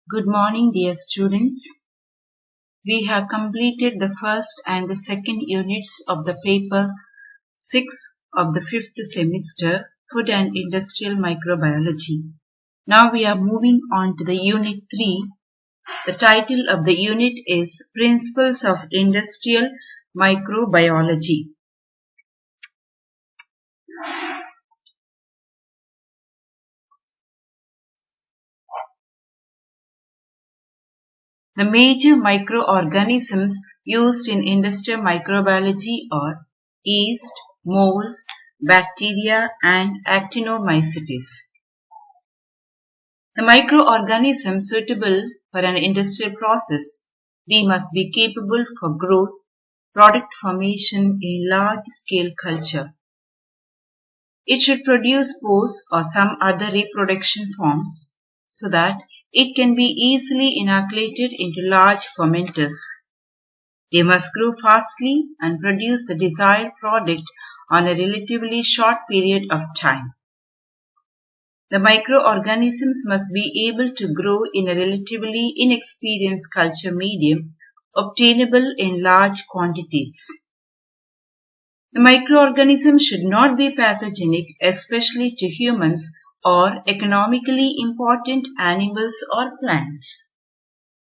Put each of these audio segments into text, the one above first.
Good morning, dear students. We have completed the first and the second units of the paper 6 of the fifth semester, Food and Industrial Microbiology. Now we are moving on to the unit 3. The title of the unit is Principles of Industrial Microbiology. The major microorganisms used in industrial microbiology are yeast, molds, bacteria, and actinomycetes. The microorganisms suitable for an industrial process, they must be capable for growth, product formation in large-scale culture. It should produce spores or some other reproduction forms so that it can be easily inoculated into large fermenters. They must grow fastly and produce the desired product on a relatively short period of time. The microorganisms must be able to grow in a relatively inexperienced culture medium obtainable in large quantities. The microorganism should not be pathogenic, especially to humans or economically important animals or plants.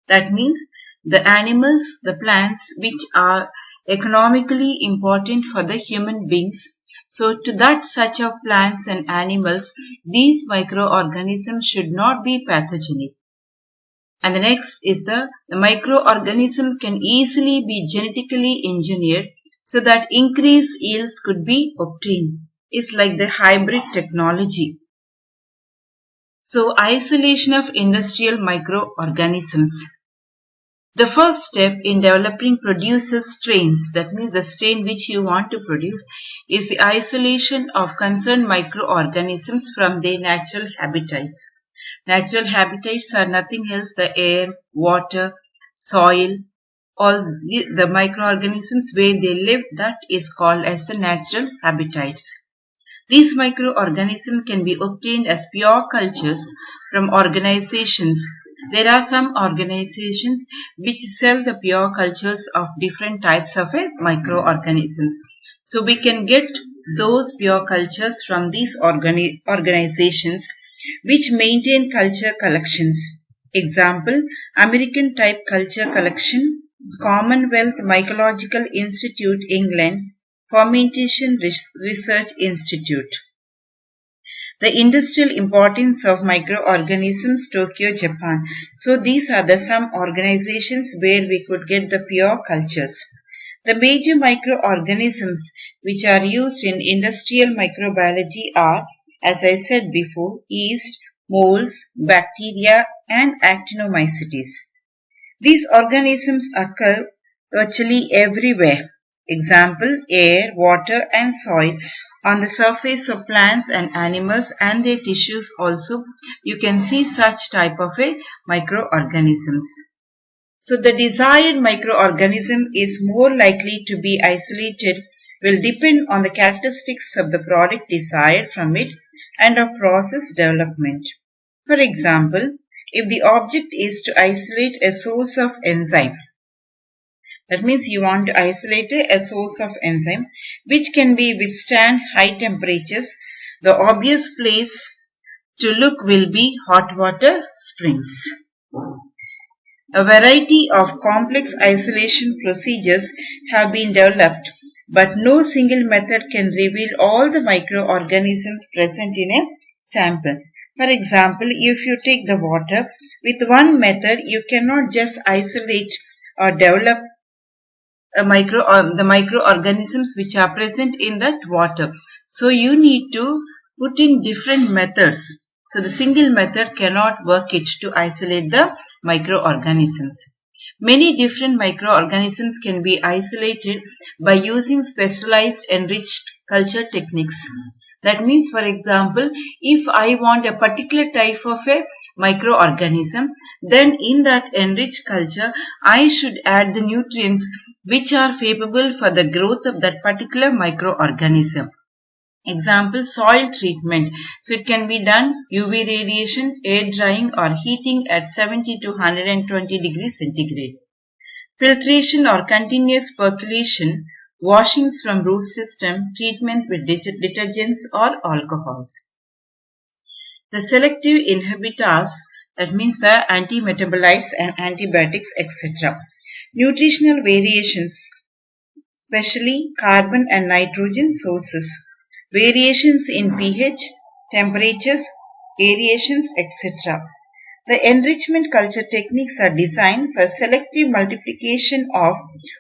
That means the animals, the plants which are economically important for the human beings. So to that such of plants and animals, these microorganisms should not be pathogenic. And the next is the microorganism can easily be genetically engineered so that increased yields could be obtained. It's like the hybrid technology. So isolation of industrial microorganisms. The first step in developing producer strains, that means the strain which you want to produce, is the isolation of concerned microorganisms from their natural habitats. Natural habitats are nothing else the air, water, soil, all the microorganisms where they live, that is called as the natural habitats. These microorganisms can be obtained as pure cultures from organizations. There are some organizations which sell the pure cultures of different types of microorganisms. So we can get those pure cultures from these organizations which maintain culture collections. Example, American Type Culture Collection, Commonwealth Mycological Institute, England, Fermentation Research Institute. The industrial importance of microorganisms, Tokyo, Japan. So these are the some organizations where we could get the pure cultures. The major microorganisms which are used in industrial microbiology are, as I said before, yeast, molds, bacteria, and actinomycetes. These organisms occur virtually everywhere. Example, air, water, and soil. On the surface of plants and animals and their tissues also, you can see such type of microorganisms. So the desired microorganism is more likely to be isolated will depend on the characteristics of the product desired from it and of process development. For example, if the object is to isolate a source of enzyme, that means you want to isolate a source of enzyme which can be withstand high temperatures, the obvious place to look will be hot water springs. A variety of complex isolation procedures have been developed, but no single method can reveal all the microorganisms present in a sample. For example, if you take the water, with one method you cannot just isolate or develop the microorganisms which are present in that water. So you need to put in different methods. So the single method cannot work it to isolate the microorganisms. Many different microorganisms can be isolated by using specialized enriched culture techniques. That means, for example, if I want a particular type of a microorganism, then in that enriched culture, I should add the nutrients which are favorable for the growth of that particular microorganism. Example, soil treatment. So it can be done UV radiation, air drying or heating at 70 to 120 degrees centigrade. Filtration or continuous percolation, washings from root system, treatment with detergents or alcohols. The selective inhibitors, that means the antimetabolites and antibiotics, etc. Nutritional variations, especially carbon and nitrogen sources, variations in pH, temperatures, aerations, etc. The enrichment culture techniques are designed for selective multiplication of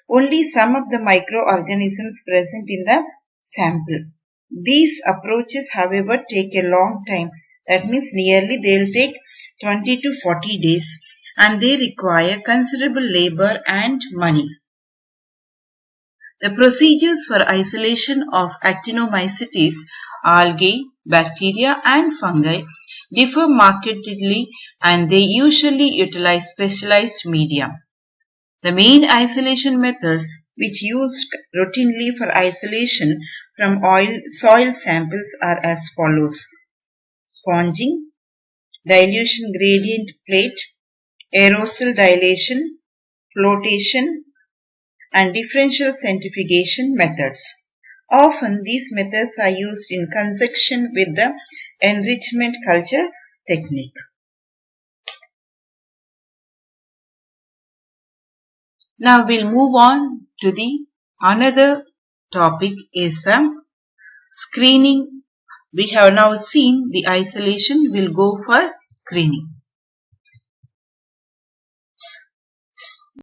only some of the microorganisms present in the sample. These approaches, however, take a long time. That means nearly they will take 20 to 40 days and they require considerable labor and money. The procedures for isolation of actinomycetes, algae, bacteria and fungi differ markedly and they usually utilize specialized media. The main isolation methods which used routinely for isolation from soil samples are as follows: sponging, dilution gradient plate, aerosol dilation, flotation, and differential centrifugation methods. Often these methods are used in conjunction with the enrichment culture technique. Now we'll move on to the another topic is the screening. We have now seen the isolation. We'll go for screening.